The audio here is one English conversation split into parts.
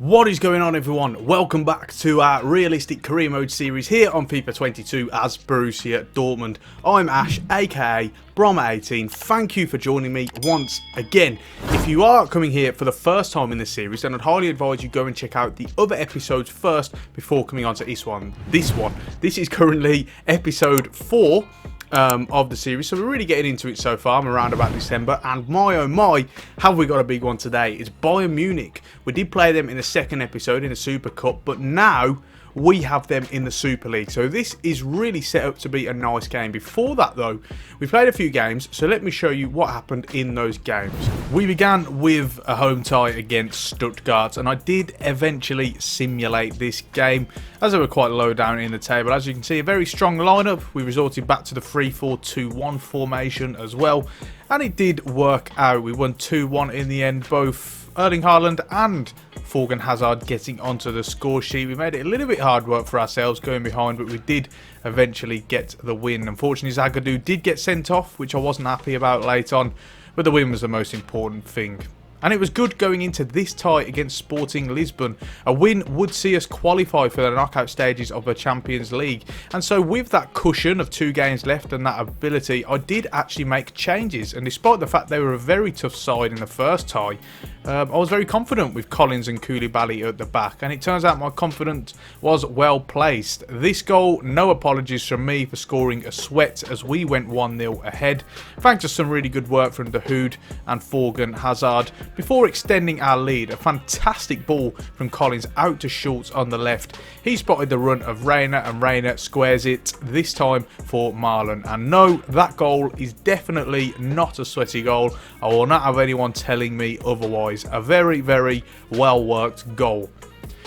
What is going on, everyone? Welcome back to our realistic career mode series here on FIFA 22 as Borussia Dortmund. I'm Ash, aka Brommer18. Thank you for joining me once again. If you are coming here for the first time in this series, then I'd highly advise you go and check out the other episodes first before coming on to this one. This is currently episode 4 of the series, so we're really getting into it so far. I'm around about December, and my oh my, have we got a big one today. It's Bayern Munich. We did play them in the second episode in the Super Cup, but now we have them in the Super League, so this is really set up to be a nice game. Before that though, we played a few games, so let me show you what happened in those games. We began with a home tie against Stuttgart, and I did eventually simulate this game as they were quite low down in the table. As you can see, a very strong lineup. We resorted back to the 3-4-2-1 formation as well, and it did work out. We won 2-1 in the end, both Erling Haaland and Thorgan Hazard getting onto the score sheet. We made it a little bit hard work for ourselves going behind, but we did eventually get the win. Unfortunately, Zagadou did get sent off, which I wasn't happy about late on, but the win was the most important thing. And it was good going into this tie against Sporting Lisbon. A win would see us qualify for the knockout stages of the Champions League. And so with that cushion of 2 games left and that ability, I did actually make changes. And despite the fact they were a very tough side in the first tie, I was very confident with Collins and Koulibaly at the back. And it turns out my confidence was well placed. This goal, no apologies from me for scoring a sweat as we went 1-0 ahead. Thanks to some really good work from Dahoud and Thorgan Hazard. Before extending our lead, a fantastic ball from Collins out to Schultz on the left. He spotted the run of Reina, and Reina squares it, this time for Marlon. And no, that goal is definitely not a sweaty goal. I will not have anyone telling me otherwise. A very, very well worked goal.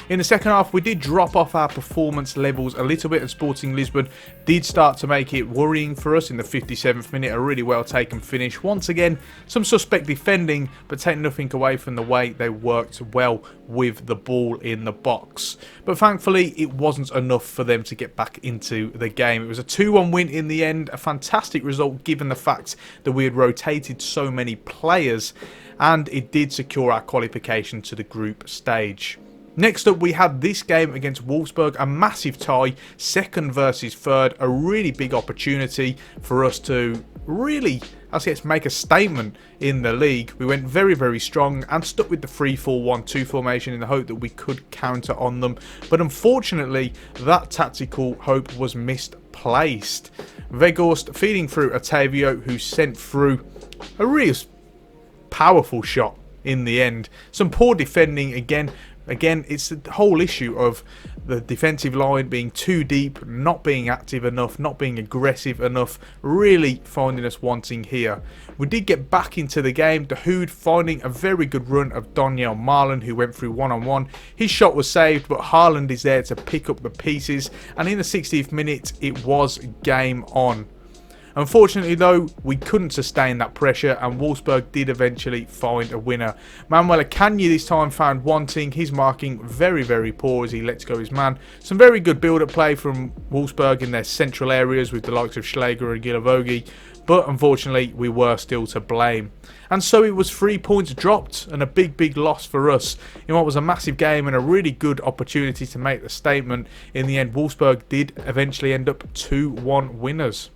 In the second half, we did drop off our performance levels a little bit, and Sporting Lisbon did start to make it worrying for us in the 57th minute. A really well taken finish. Once again, some suspect defending, but take nothing away from the way they worked well with the ball in the box. But thankfully, it wasn't enough for them to get back into the game. It was a 2-1 win in the end, a fantastic result given the fact that we had rotated so many players, and it did secure our qualification to the group stage. Next up, we had this game against Wolfsburg, a massive tie, second versus third, a really big opportunity for us to really, I guess, make a statement in the league. We went very, very strong and stuck with the 3-4-1-2 formation in the hope that we could counter on them. But unfortunately, that tactical hope was misplaced. Weghorst feeding through Otavio, who sent through a real powerful shot in the end. Some poor defending again. Again, it's the whole issue of the defensive line being too deep, not being active enough, not being aggressive enough, really finding us wanting here. We did get back into the game. Dahoud finding a very good run of Daniel Marlon, who went through one-on-one. His shot was saved, but Haaland is there to pick up the pieces. And in the 60th minute, it was game on. Unfortunately though, we couldn't sustain that pressure, and Wolfsburg did eventually find a winner. Manuel Akanji this time found wanting. His marking very, very poor as he lets go his man. Some very good build-up play from Wolfsburg in their central areas with the likes of Schläger and Gilavogi, but unfortunately we were still to blame. And so it was 3 points dropped, and a big, big loss for us in what was a massive game and a really good opportunity to make the statement. In the end, Wolfsburg did eventually end up 2-1 winners.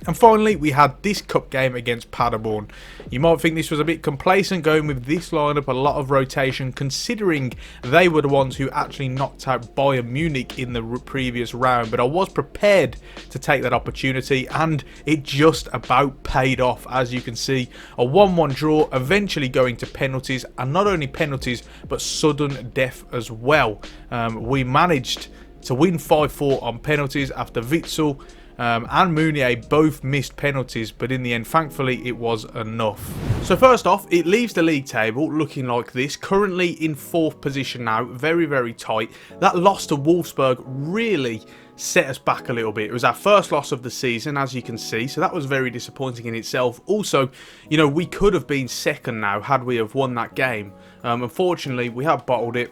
And finally, we had this cup game against Paderborn. You might think this was a bit complacent going with this lineup, a lot of rotation, considering they were the ones who actually knocked out Bayern Munich in the previous round. But I was prepared to take that opportunity, and it just about paid off. As you can see, a 1-1 draw, eventually going to penalties, and not only penalties, but sudden death as well. We managed to win 5-4 on penalties after Witsel and Mounier both missed penalties, but in the end, thankfully, it was enough. So first off, it leaves the league table looking like this, currently in 4th position now, very, very tight. That loss to Wolfsburg really set us back a little bit. It was our first loss of the season, as you can see, so that was very disappointing in itself. Also, you know, we could have been second now had we have won that game. Unfortunately, we have bottled it,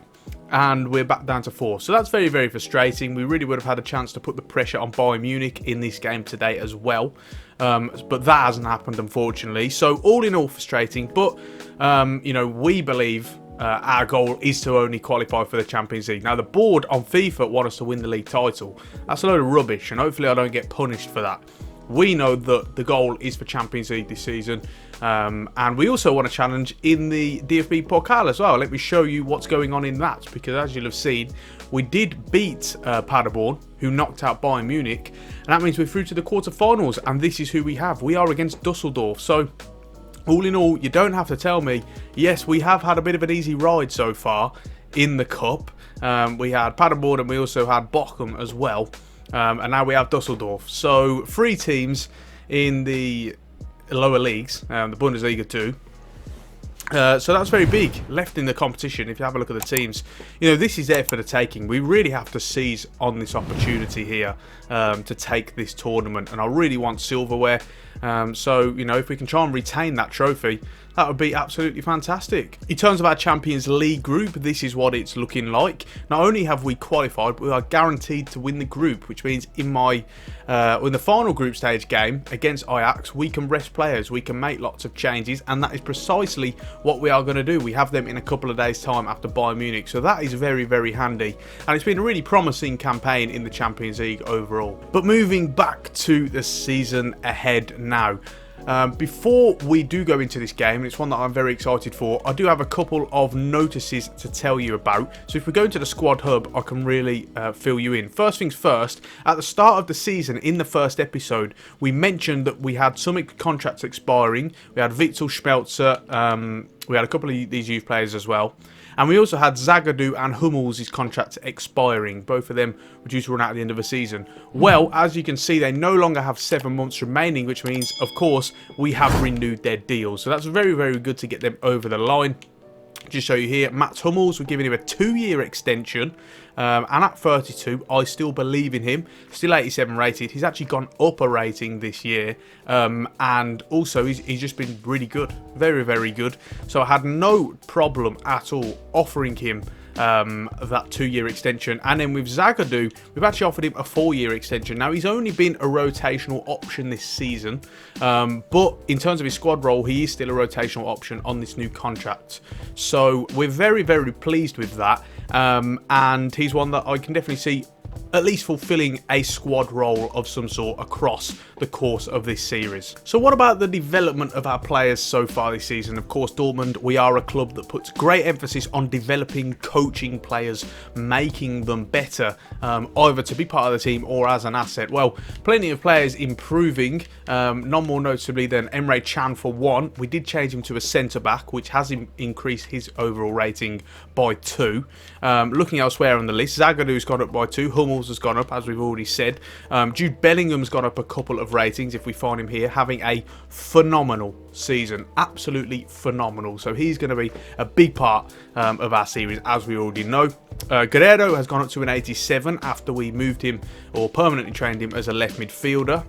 and we're back down to 4. So that's very, very frustrating. We really would have had a chance to put the pressure on Bayern Munich in this game today as well. But that hasn't happened, unfortunately. So all in all, frustrating. But, you know, we believe our goal is to only qualify for the Champions League. Now, the board on FIFA want us to win the league title. That's a load of rubbish, and hopefully I don't get punished for that. We know that the goal is for Champions League this season, and we also want to challenge in the DFB Pokal as well. Let me show you what's going on in that, because as you'll have seen, we did beat Paderborn, who knocked out Bayern Munich, and that means we're through to the quarterfinals, and this is who we have. We are against Dusseldorf, so all in all, you don't have to tell me. Yes, we have had a bit of an easy ride so far in the cup. We had Paderborn and we also had Bochum as well. And now we have Dusseldorf. So 3 teams in the lower leagues, the Bundesliga 2. So that's very big left in the competition. If you have a look at the teams, you know, this is there for the taking. We really have to seize on this opportunity here to take this tournament, and I really want silverware. So, you know, if we can try and retain that trophy, that would be absolutely fantastic. In terms of our Champions League group, this is what it's looking like. Not only have we qualified, but we are guaranteed to win the group, which means in the final group stage game against Ajax, we can rest players, we can make lots of changes, and that is precisely what we are going to do. We have them in a couple of days' time after Bayern Munich, so that is very, very handy. And it's been a really promising campaign in the Champions League overall. But moving back to the season ahead now. Before we do go into this game, and it's one that I'm very excited for, I do have a couple of notices to tell you about. So if we go into the squad hub, I can really fill you in. First things first, at the start of the season, in the first episode, we mentioned that we had some contracts expiring. We had Witzel, Schmelzer, we had a couple of these youth players as well. And we also had Zagadou and Hummels' contracts expiring. Both of them were due to run out at the end of the season. Well, as you can see, they no longer have 7 months remaining, which means, of course, we have renewed their deals. So that's very, very good to get them over the line. Just show you here, Mats Hummels, we're giving him a 2-year extension. And at 32, I still believe in him. Still 87 rated. He's actually gone up a rating this year. And also, he's just been really good. Very, very good. So I had no problem at all offering him that 2-year extension. And then with Zagadou, we've actually offered him a 4-year extension. Now, he's only been a rotational option this season, but in terms of his squad role, he is still a rotational option on this new contract. So we're very, very pleased with that, and he's one that I can definitely see at least fulfilling a squad role of some sort across the course of this series. So what about the development of our players so far this season? Of course, Dortmund, we are a club that puts great emphasis on developing, coaching players, making them better, either to be part of the team or as an asset. Well, plenty of players improving, none more noticeably than Emre Can for one. We did change him to a centre-back, which has increased his overall rating by 2. Looking elsewhere on the list, Zagadou's gone up by 2, Hummels has gone up, as we've already said. Jude Bellingham's gone up a couple of ratings, if we find him here, having a phenomenal season. Absolutely phenomenal. So he's going to be a big part of our series, as we already know. Guerrero has gone up to an 87 after we moved him, or permanently trained him as a left midfielder.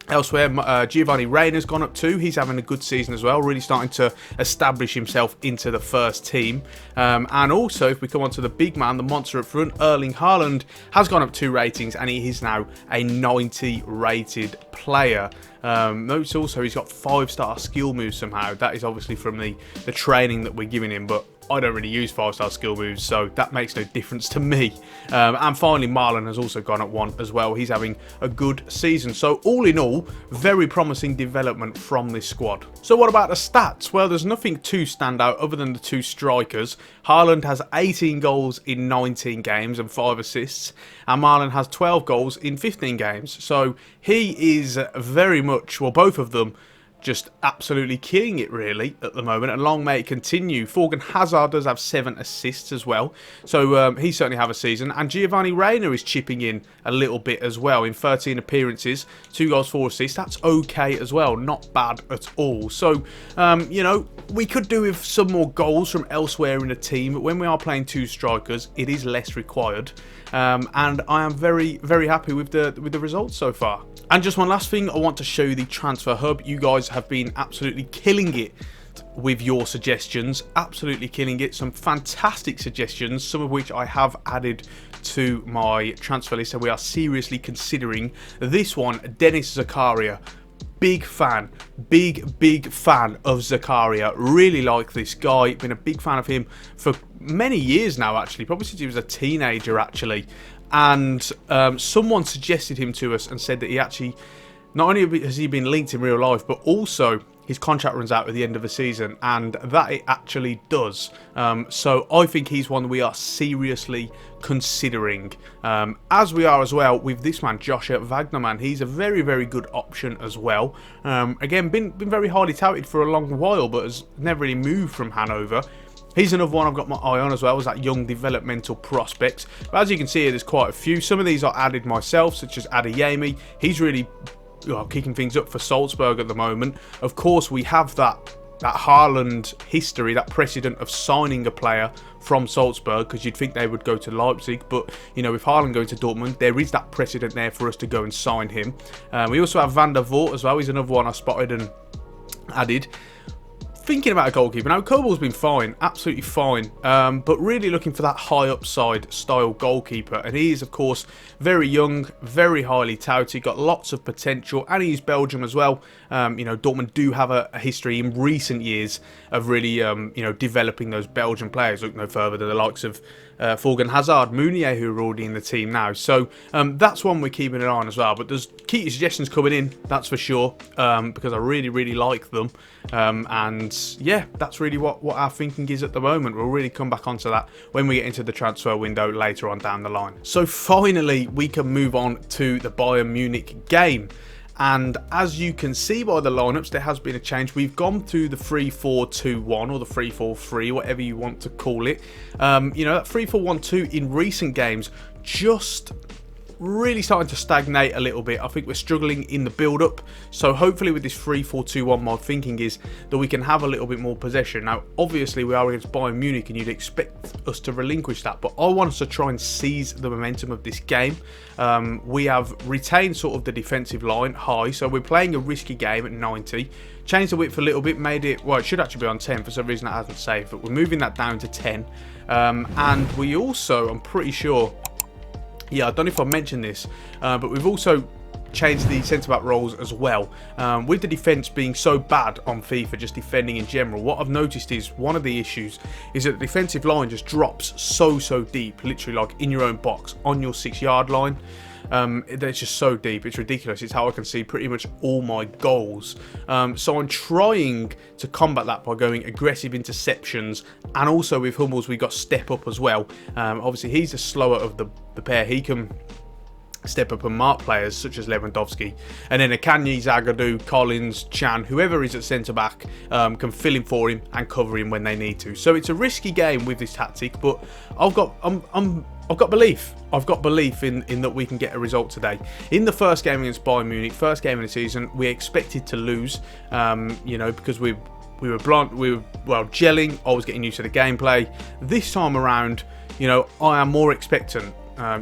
Elsewhere, Giovanni Reyna's gone up too. He's having a good season as well, really starting to establish himself into the first team. And also, if we come on to the big man, the monster up front, Erling Haaland has gone up 2 ratings, and he is now a 90 rated player. Notice also he's got 5-star skill moves somehow. That is obviously from the training that we're giving him, but I don't really use 5-star skill moves, so that makes no difference to me. And finally, Marlon has also gone up 1 as well. He's having a good season. So all in all, very promising development from this squad. So what about the stats? Well, there's nothing too stand out other than the 2 strikers. Haaland has 18 goals in 19 games and 5 assists. And Marlon has 12 goals in 15 games. So he is very much, well, both of them, just absolutely killing it really at the moment, and long may it continue. Thorgan Hazard does have 7 assists as well, so he certainly have a season. And Giovanni Reyna is chipping in a little bit as well in 13 appearances, 2 goals, 4 assists. That's okay as well, not bad at all. So you know, we could do with some more goals from elsewhere in the team, but when we are playing 2 strikers, it is less required. And I am very, very happy with the results so far. And just one last thing, I want to show you the transfer hub. You guys have been absolutely killing it with your suggestions, absolutely killing it. Some fantastic suggestions, some of which I have added to my transfer list, and we are seriously considering this one, Dennis Zakaria. big fan of Zakaria. Really like this guy. Been a big fan of him for many years now, actually, probably since he was a teenager, actually. And someone suggested him to us and said that he actually, not only has he been linked in real life, but also his contract runs out at the end of the season, and that it actually does. So I think he's one we are seriously considering, as we are as well with this man, Joshua Wagnerman. He's a very good option as well. Again, been very highly touted for a long while, but has never really moved from Hanover. He's another one I've got my eye on as well, as that young developmental prospects. But as you can see here, there's quite a few. Some of these are added myself, such as Adeyemi. He's really kicking things up for Salzburg at the moment. Of course, we have that Haaland history, that precedent of signing a player from Salzburg, because you'd think they would go to Leipzig, but you know, with Haaland going to Dortmund, there is that precedent there for us to go and sign him. We also have Van der Voort as well. He's another one I spotted and added. Thinking about a goalkeeper now, Kobal's been fine, absolutely fine, but really looking for that high upside style goalkeeper, and he is of course very young, very highly touted, got lots of potential, and he's Belgium as well. You know, Dortmund do have a history in recent years of really you know, developing those Belgian players. Look no further than the likes of Thorgan Hazard, Meunier, who are already in the team now. So that's one we're keeping an eye on as well. But there's key suggestions coming in, that's for sure, because I really like them. And yeah, that's really what our thinking is at the moment. We'll really come back onto that when we get into the transfer window later on down the line. So finally, we can move on to the Bayern Munich game. And as you can see by the lineups, there has been a change. We've gone to the 3-4-2-1 or the 3-4-3, whatever you want to call it. You know, that 3-4-1-2 in recent games just really starting to stagnate a little bit. I think we're struggling in the build-up. So hopefully with this 3-4-2-1, my thinking is that we can have a little bit more possession. Now, obviously we are against Bayern Munich and you'd expect us to relinquish that, but I want us to try and seize the momentum of this game. We have retained sort of the defensive line high, so we're playing a risky game at 90. Changed the width a little bit, made it, well, it should actually be on 10, for some reason it hasn't saved, but we're moving that down to 10. And we also, I'm pretty sure, yeah, I don't know if I mentioned this, but we've also changed the centre-back roles as well. With the defence being so bad on FIFA, just defending in general, what I've noticed is one of the issues is that the defensive line just drops so deep, literally like in your own box, on your 6-yard line. It's just so deep, it's ridiculous. It's how I can see pretty much all my goals. So I'm trying to combat that by going aggressive interceptions, and also with Hummels we got step up as well. Obviously he's the slower of the pair. He can step up and mark players such as Lewandowski, and then Akanji, Zagadou, Collins, Chan, whoever is at centre back can fill in for him and cover him when they need to. So it's a risky game with this tactic, but I've got belief. I've got belief in that we can get a result today. In the first game against Bayern Munich, first game of the season, we expected to lose. You know, because we were blunt, we were gelling. I was getting used to the gameplay. This time around, you know, I am more expectant.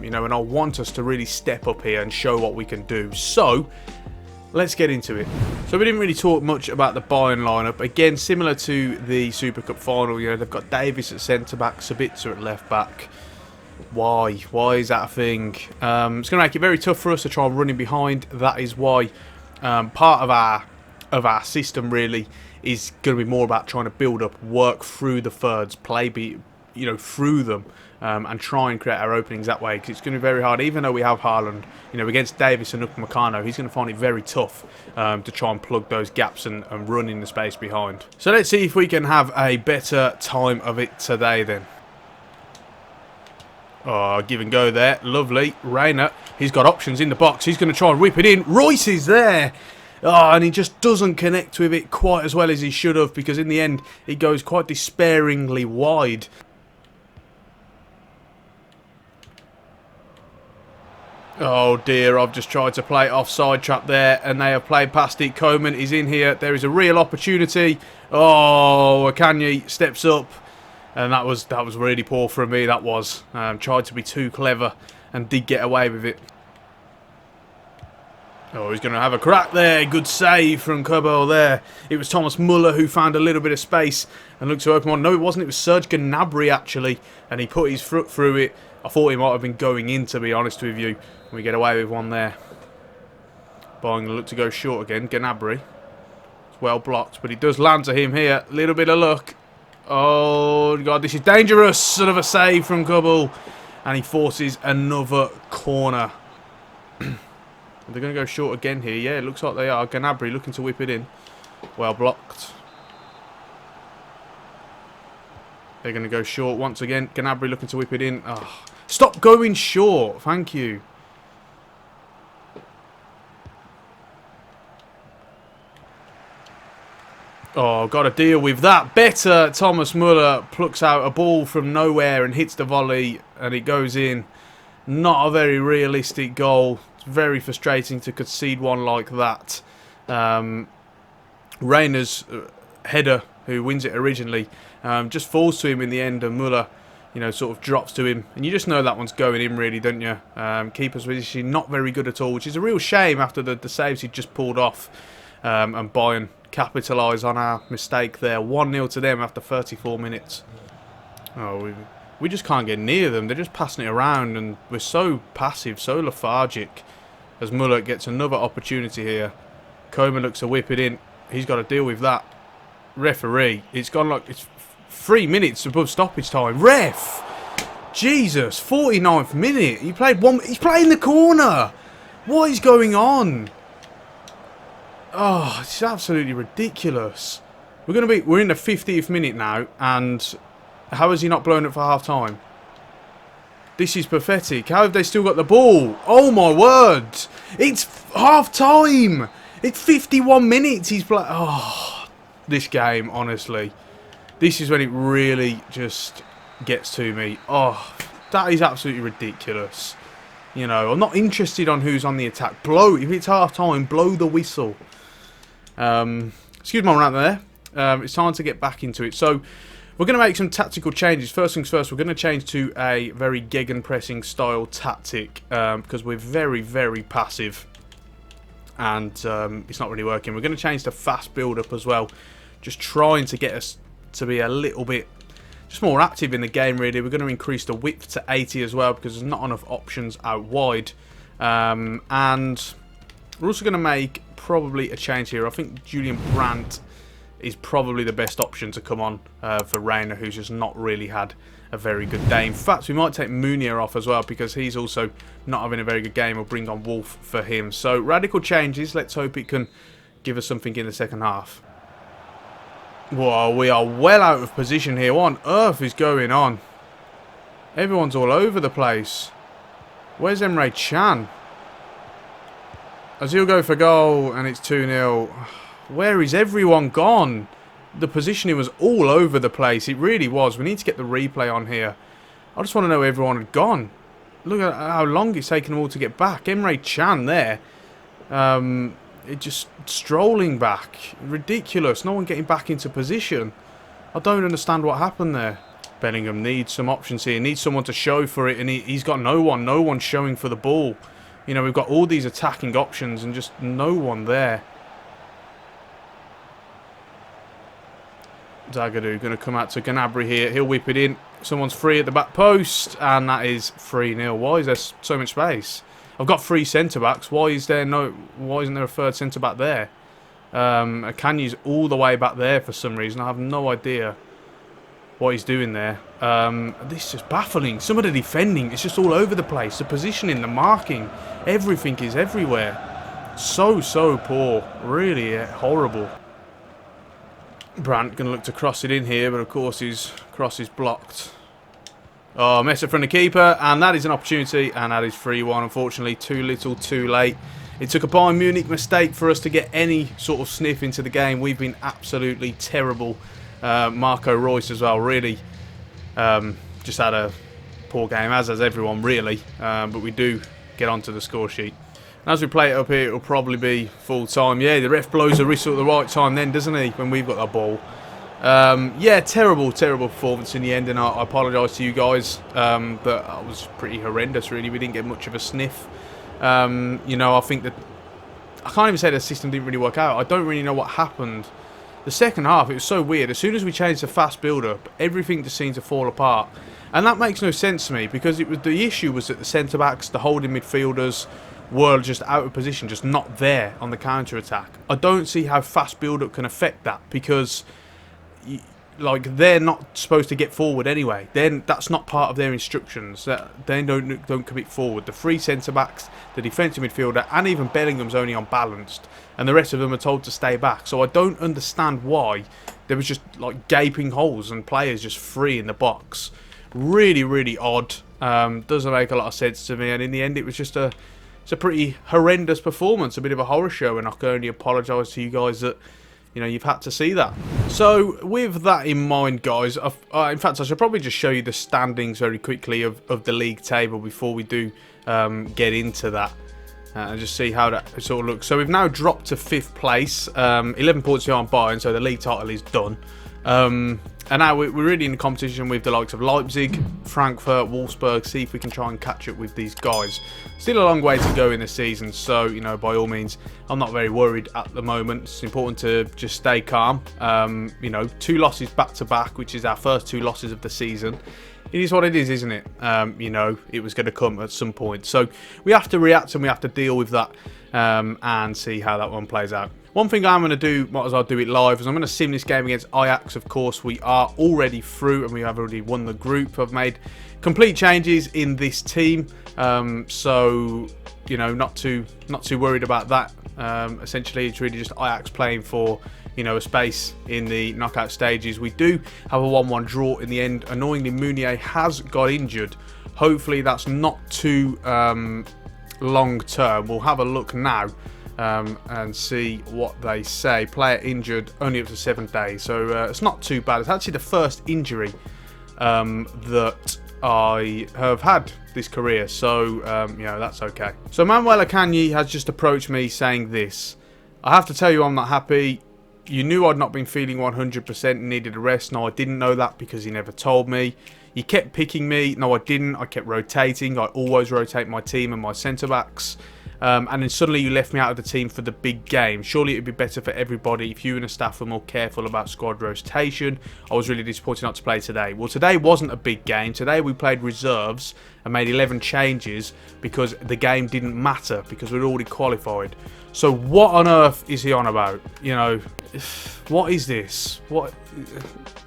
You know, and I want us to really step up here and show what we can do. So let's get into it. So we didn't really talk much about the Bayern lineup. Again, similar to the Super Cup final, you know, they've got Davis at centre back, Sabitzer at left back. Why is that a thing? It's going to make it very tough for us to try and run in behind. That is why part of our system really is going to be more about trying to build up, work through the thirds, you know, through them, and try and create our openings that way, because it's going to be very hard. Even though we have Haaland, you know, against Davis and Upamecano, he's going to find it very tough to try and plug those gaps and run in the space behind. So let's see if we can have a better time of it today then. Oh, give and go there. Lovely. Reina, he's got options in the box. He's going to try and whip it in. Royce is there. Oh, and he just doesn't connect with it quite as well as he should have, because in the end, he goes quite despairingly wide. Oh dear, I've just tried to play offside trap there, and they have played past it. Koeman is in here. There is a real opportunity. Oh, Akanji steps up. And that was really poor from me, that was. Tried to be too clever and did get away with it. Oh, he's going to have a crack there. Good save from Kobel there. It was Thomas Muller who found a little bit of space and looked to open one. No, it wasn't. It was Serge Gnabry, actually. And he put his foot through it. I thought he might have been going in, to be honest with you. We get away with one there. Bayern look to go short again. Gnabry. It's well blocked, but it does land to him here. Little bit of luck. Oh, God, this is dangerous. Sort of a save from Kubel. And he forces another corner. They're going to go short again here. Yeah, it looks like they are. Gnabry looking to whip it in. Well blocked. They're going to go short once again. Gnabry looking to whip it in. Oh, stop going short. Thank you. Oh, got to deal with that. Better. Thomas Muller plucks out a ball from nowhere and hits the volley. And it goes in. Not a very realistic goal. It's very frustrating to concede one like that. Rainer's header, who wins it originally, just falls to him in the end, and Muller, you know, sort of drops to him, and you just know that one's going in, really, don't you? Keeper's position not very good at all, which is a real shame after the saves he just pulled off, and Bayern capitalise on our mistake there. 1-0 to them after 34 minutes. Oh, we just can't get near them. They're just passing it around, and we're so passive, so lethargic. As Muller gets another opportunity here. Coman looks to whip it in. He's got to deal with that. Referee, it's gone like it's 3 minutes above stoppage time. Ref! Jesus, 49th minute. He played one. He's playing the corner. What is going on? Oh, it's absolutely ridiculous. We're in the 50th minute now, and how has he not blown it for half time? This is pathetic. How have they still got the ball? Oh my word! It's half time. It's 51 minutes. He's playing. Oh, this game, honestly, this is when it really just gets to me. Oh, that is absolutely ridiculous. You know, I'm not interested on who's on the attack. If it's half time, blow the whistle. Excuse my rant there. It's time to get back into it. So, we're going to make some tactical changes. First things first, we're going to change to a very gegenpressing style tactic because we're very, very passive. And it's not really working. We're going to change to fast build-up as well. Just trying to get us to be a little bit just more active in the game, really. We're going to increase the width to 80 as well because there's not enough options out wide. And we're also going to make probably a change here. I think Julian Brandt is probably the best option to come on for Rainer, who's just not really had a very good day. In fact, we might take Munier off as well because he's also not having a very good game. We'll bring on Wolf for him. So, radical changes. Let's hope it can give us something in the second half. Whoa, we are well out of position here. What on earth is going on? Everyone's all over the place. Where's Emre Can? As he'll go for goal, and it's 2-0. Where is everyone gone? The positioning was all over the place. It really was. We need to get the replay on here. I just want to know where everyone had gone. Look at how long it's taken them all to get back. Emre Can there. It just strolling back. Ridiculous. No one getting back into position. I don't understand what happened there. Bellingham needs some options here. He needs someone to show for it, and he's got no one. No one showing for the ball. You know, we've got all these attacking options and just no one there. Zagadou going to come out to Gnabry here. He'll whip it in. Someone's free at the back post, and that is 3-0. Why is there so much space? I've got 3 centre-backs. Why isn't there a third centre-back there? Akanyi's all the way back there for some reason. I have no idea what he's doing there. This is just baffling. Some of the defending, it's just all over the place. The positioning, the marking, everything is everywhere. So poor. Really horrible. Brandt going to look to cross it in here, but of course his cross is blocked. Oh, mess up from the keeper, and that is an opportunity, and that is 3-1. Unfortunately, too little, too late. It took a Bayern Munich mistake for us to get any sort of sniff into the game. We've been absolutely terrible. Marco Reus as well, really just had a poor game, as has everyone, really. But we do get onto the score sheet. And as we play it up here, it'll probably be full time. Yeah, the ref blows the whistle at the right time then, doesn't he, when we've got the ball. Yeah, terrible performance in the end, and I apologise to you guys, but that was pretty horrendous, really. We didn't get much of a sniff. You know, I think that I can't even say the system didn't really work out. I don't really know what happened. The second half, it was so weird. As soon as we changed to fast build-up, everything just seemed to fall apart. And that makes no sense to me, because the issue was that the centre-backs, the holding midfielders, were just out of position, just not there on the counter-attack. I don't see how fast build-up can affect that, because like, they're not supposed to get forward anyway. Then that's not part of their instructions. They don't commit forward. The three centre-backs, the defensive midfielder, and even Bellingham's only unbalanced, and the rest of them are told to stay back. So I don't understand why there was just like gaping holes and players just free in the box. Really, really odd. Doesn't make a lot of sense to me. And in the end, it was just it's a pretty horrendous performance, a bit of a horror show, and I can only apologise to you guys that, you know, you've had to see that. So with that in mind, guys, in fact, I should probably just show you the standings very quickly of the league table before we do get into that, and just see how that sort of looks. So we've now dropped to 5th place, 11 points behind Bayern, so the league title is done. And now we're really in the competition with the likes of Leipzig, Frankfurt, Wolfsburg. See if we can try and catch up with these guys. Still a long way to go in the season, so, you know, by all means, I'm not very worried at the moment. It's important to just stay calm. You know, 2 losses back to back, which is our first 2 losses of the season. It is what it is, isn't it? You know, it was going to come at some point. So we have to react and we have to deal with that, and see how that one plays out. One thing I'm going to do, might as well do it live, is I'm going to sim this game against Ajax. Of course, we are already through and we have already won the group. I've made complete changes in this team, so, you know, not too worried about that. Essentially, it's really just Ajax playing for, you know, a space in the knockout stages. We do have a 1-1 draw in the end. Annoyingly, Meunier has got injured. Hopefully, that's not too long term. We'll have a look now. And see what they say. Player injured, only up to 7 days, so it's not too bad. It's actually the first injury that I have had this career, so you know, that's okay. So Manuel Akanji has just approached me saying this: I have to tell you, I'm not happy. You knew I'd not been feeling 100% and needed a rest. No, I didn't know that because he never told me. You kept picking me. No, I didn't. I kept rotating. I always rotate my team and my centre-backs. And then suddenly you left me out of the team for the big game. Surely it would be better for everybody if you and the staff were more careful about squad rotation. I was really disappointed not to play today. Well, today wasn't a big game. Today we played reserves and made 11 changes because the game didn't matter, because we'd already qualified. So what on earth is he on about? You know, what is this? What?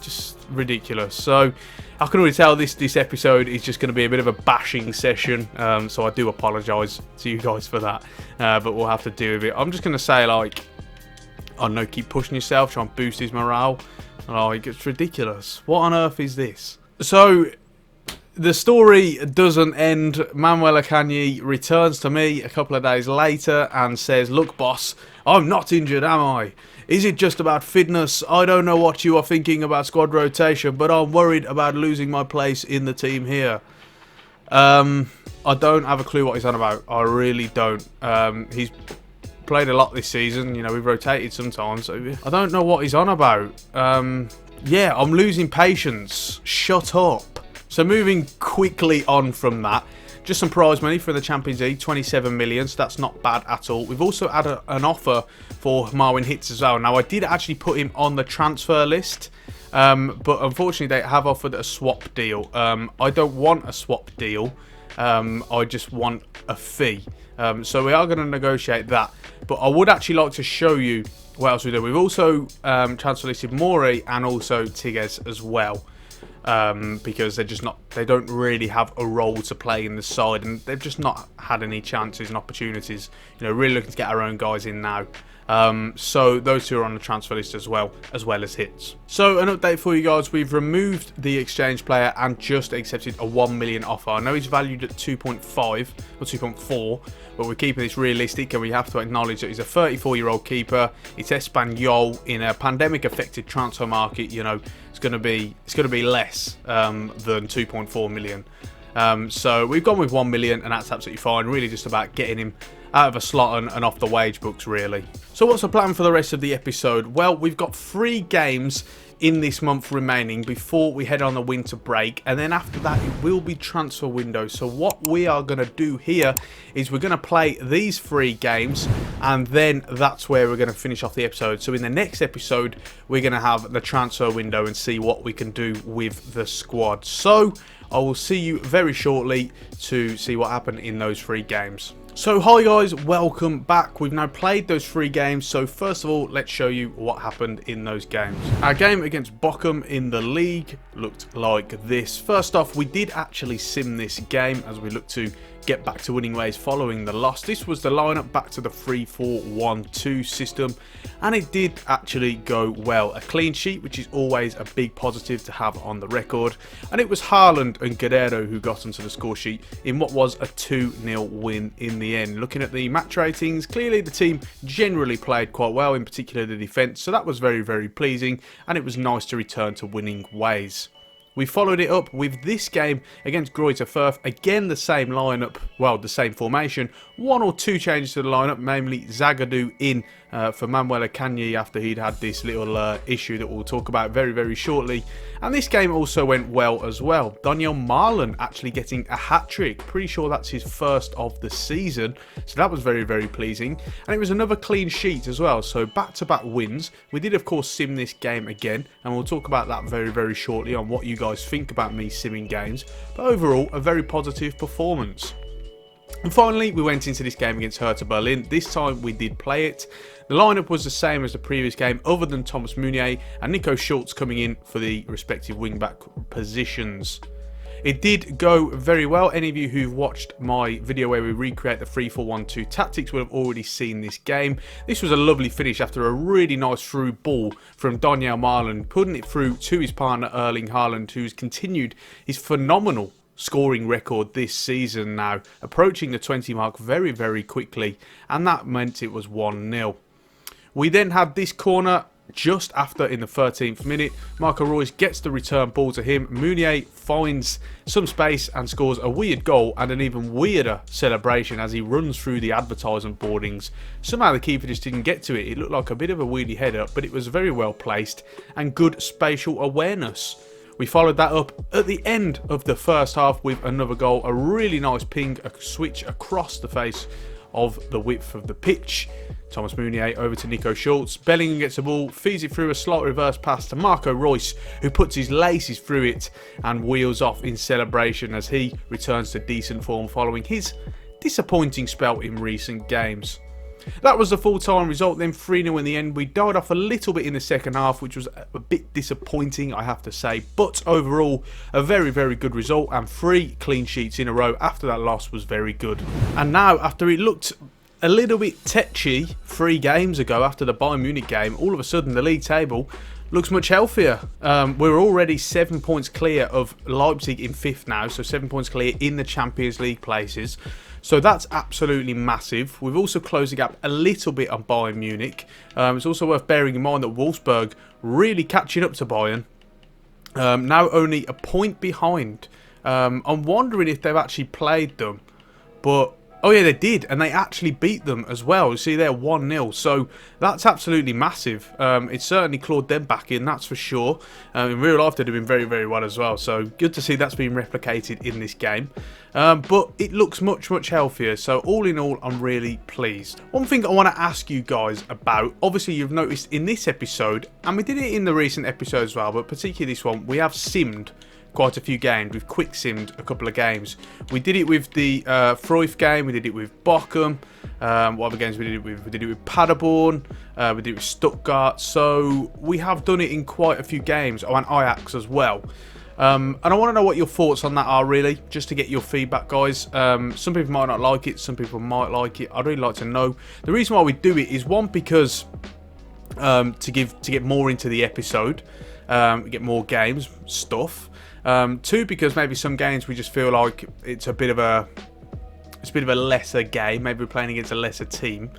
Just ridiculous. So I can already tell this episode is just going to be a bit of a bashing session, so I do apologise to you guys for that, but we'll have to deal with it. I'm just going to say, like, I don't know, keep pushing yourself, try and boost his morale. Like, it's ridiculous. What on earth is this? So the story doesn't end. Manuel Akanji returns to me a couple of days later and says, look, boss, I'm not injured, am I? Is it just about fitness? I don't know what you are thinking about squad rotation, but I'm worried about losing my place in the team here. I don't have a clue what he's on about. I really don't. He's played a lot this season. You know, we've rotated sometimes. So I don't know what he's on about. Yeah, I'm losing patience. Shut up. So moving quickly on from that, just some prize money for the Champions League, 27 million, so that's not bad at all. We've also had an offer for Marwin Hitz as well. Now, I did actually put him on the transfer list, but unfortunately they have offered a swap deal. I don't want a swap deal, I just want a fee. So we are going to negotiate that, but I would actually like to show you what else we do. We've also transfer listed Mori and also Tigges as well. Because they don't really have a role to play in the side, and they've just not had any chances and opportunities. You know, really looking to get our own guys in now. So those two are on the transfer list as well as Hits. So an update for you guys: we've removed the exchange player and just accepted a 1 million offer. I know he's valued at 2.5 or 2.4, but we're keeping this realistic, and we have to acknowledge that he's a 34-year-old keeper. It's Espanyol in a pandemic-affected transfer market. You know, it's going to be less than 2.4 million. So we've gone with 1 million, and that's absolutely fine. Really just about getting him out of a slot and off the wage books, really. So what's the plan for the rest of the episode? Well, we've got 3 games in this month remaining before we head on the winter break, and then after that it will be transfer window. So what we are going to do here is we're going to play these 3 games, and then that's where we're going to finish off the episode. So in the next episode we're going to have the transfer window and see what we can do with the squad. So I will see you very shortly to see what happened in those 3 games. So hi guys, welcome back. We've now played those 3 games, so first of all let's show you what happened in those games. Our game against Bochum in the league looked like this. First off, we did actually sim this game as we look to get back to winning ways following the loss. This was the lineup back to the 3-4-1-2 system, and it did actually go well. A clean sheet, which is always a big positive to have on the record, and it was Haaland and Guerrero who got onto the score sheet in what was a 2-0 win in the end. Looking at the match ratings, clearly the team generally played quite well, in particular the defence, so that was very pleasing, and it was nice to return to winning ways. We followed it up with this game against Greuther Fürth. Again, the same lineup, well, the same formation. 1 or 2 changes to the lineup, namely Zagadou in for Manuel Akanji after he'd had this little issue that we'll talk about very shortly. And this game also went well as well. Daniel Marlon actually getting a hat-trick. Pretty sure that's his first of the season. So that was very pleasing. And it was another clean sheet as well. So back-to-back wins. We did, of course, sim this game again. And we'll talk about that very shortly on what you guys think about me simming games. But overall, a very positive performance. And finally, we went into this game against Hertha Berlin. This time we did play it. The lineup was the same as the previous game, other than Thomas Meunier and Nico Schulz coming in for the respective wing-back positions. It did go very well. Any of you who've watched my video where we recreate the 3-4-1-2 tactics will have already seen this game. This was a lovely finish after a really nice through ball from Daniel Marlon, putting it through to his partner Erling Haaland, who's continued his phenomenal scoring record this season now, approaching the 20 mark very quickly, and that meant it was 1-0. We then had this corner just after in the 13th minute. Marco Reus gets the return ball to him. Meunier finds some space and scores a weird goal and an even weirder celebration as he runs through the advertisement boardings. Somehow the keeper just didn't get to it. It looked like a bit of a weirdy header, but it was very well placed and good spatial awareness. We followed that up at the end of the first half with another goal. A really nice ping, a switch across the face of the width of the pitch. Thomas Meunier over to Nico Schulz. Bellingham gets the ball, feeds it through a slight reverse pass to Marco Reus, who puts his laces through it and wheels off in celebration as he returns to decent form following his disappointing spell in recent games. That was the full-time result, then 3-0 in the end. We died off a little bit in the second half, which was a bit disappointing, I have to say. But overall, a very good result, and 3 clean sheets in a row after that loss was very good. And now, after it looked a little bit tetchy 3 games ago after the Bayern Munich game, all of a sudden the league table looks much healthier. We're already 7 points clear of Leipzig in 5th now, so 7 points clear in the Champions League places. So that's absolutely massive. We've also closed the gap a little bit on Bayern Munich. It's also worth bearing in mind that Wolfsburg really catching up to Bayern. Now only a point behind. I'm wondering if they've actually played them. But oh yeah, they did, and they actually beat them as well. You see, they're 1-0, so that's absolutely massive. It certainly clawed them back in, that's for sure. In real life, they'd have been very well as well, so good to see that's been replicated in this game. But it looks much healthier, so all in all, I'm really pleased. One thing I want to ask you guys about, obviously you've noticed in this episode, and we did it in the recent episode as well, but particularly this one, we have simmed quite a few games. We've quick simmed a couple of games. We did it with the Freuf game. We did it with Bochum. What other games we did it with? We did it with Paderborn. We did it with Stuttgart. So we have done it in quite a few games. Oh, and Ajax as well. And I want to know what your thoughts on that are, really, just to get your feedback, guys. Some people might not like it. Some people might like it. I'd really like to know. The reason why we do it is, one, because to get more into the episode, get more games, stuff. 2, because maybe some games we just feel like it's a bit of a lesser game. Maybe we're playing against a lesser team.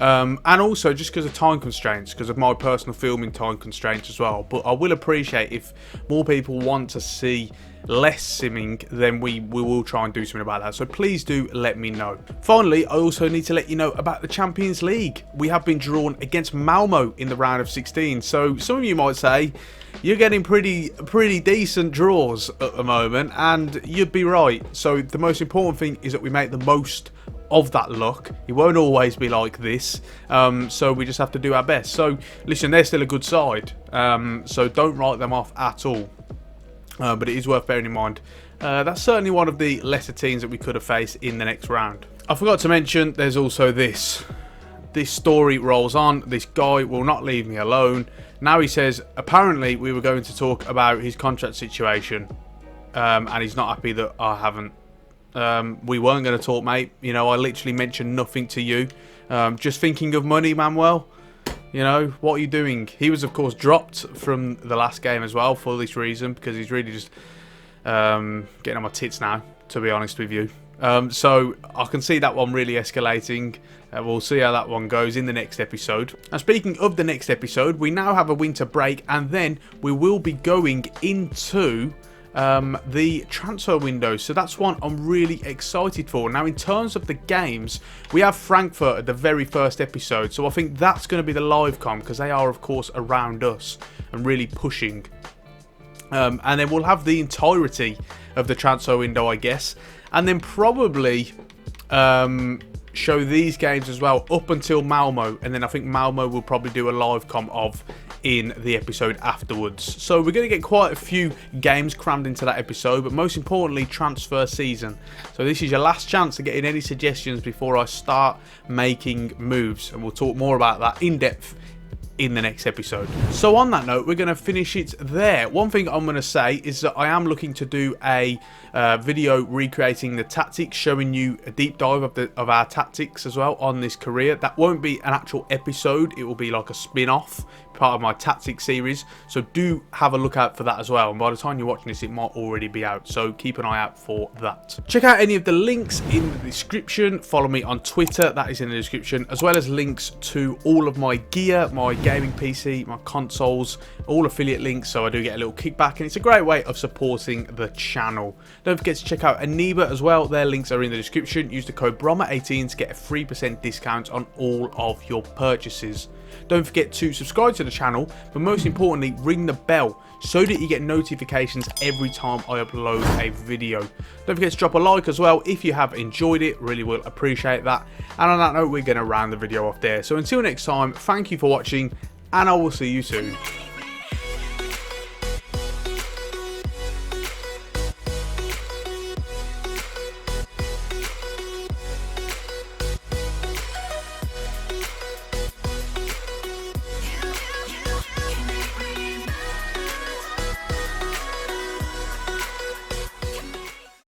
And also just because of time constraints, because of my personal filming time constraints as well. But I will appreciate if more people want to see less simming, then we will try and do something about that. So please do let me know. Finally, I also need to let you know about the Champions League. We have been drawn against Malmo in the round of 16. So some of you might say you're getting pretty decent draws at the moment, and you'd be right. So the most important thing is that we make the most of that luck. It won't always be like this, so we just have to do our best. So listen, they're still a good side, so don't write them off at all. But it is worth bearing in mind that's certainly one of the lesser teams that we could have faced in the next round. I forgot to mention, there's also this. This story rolls on. This guy will not leave me alone. Now he says, apparently we were going to talk about his contract situation. And he's not happy that I haven't. We weren't going to talk, mate. You know, I literally mentioned nothing to you. Just thinking of money, Manuel. You know, what are you doing? He was, of course, dropped from the last game as well for this reason. Because he's really just getting on my tits now, to be honest with you. So I can see that one really escalating. We'll see how that one goes in the next episode. Now, speaking of the next episode, we now have a winter break, and then we will be going into the transfer window. So that's one I'm really excited for. Now, in terms of the games, we have Frankfurt at the very first episode. So I think that's going to be the live com, because they are, of course, around us and really pushing. And then we'll have the entirety of the transfer window, I guess. And then probably show these games as well up until Malmo. And then I think Malmo will probably do a live com of in the episode afterwards. So we're going to get quite a few games crammed into that episode. But most importantly, transfer season. So this is your last chance to get in any suggestions before I start making moves. And we'll talk more about that in depth in the next episode. So on that note, we're going to finish it there. One thing I'm going to say is that I am looking to do a video recreating the tactics, showing you a deep dive of our tactics as well on this career. That won't be an actual episode, it will be like a spin-off, part of my tactics series, so do have a look out for that as well. And by the time you're watching this, it might already be out, so keep an eye out for that. Check out any of the links in the description. Follow me on Twitter, that is in the description, as well as links to all of my gear, my gaming PC, my consoles, all affiliate links, so I do get a little kickback, and it's a great way of supporting the channel. Don't forget to check out Aniba as well. Their links are in the description. Use the code BROMA18 to get a 3% discount on all of your purchases. Don't forget to subscribe to the channel, but most importantly, ring the bell so that you get notifications every time I upload a video. Don't forget to drop a like as well if you have enjoyed it. Really will appreciate that. And on that note, we're going to round the video off there. So until next time, thank you for watching, and I will see you soon.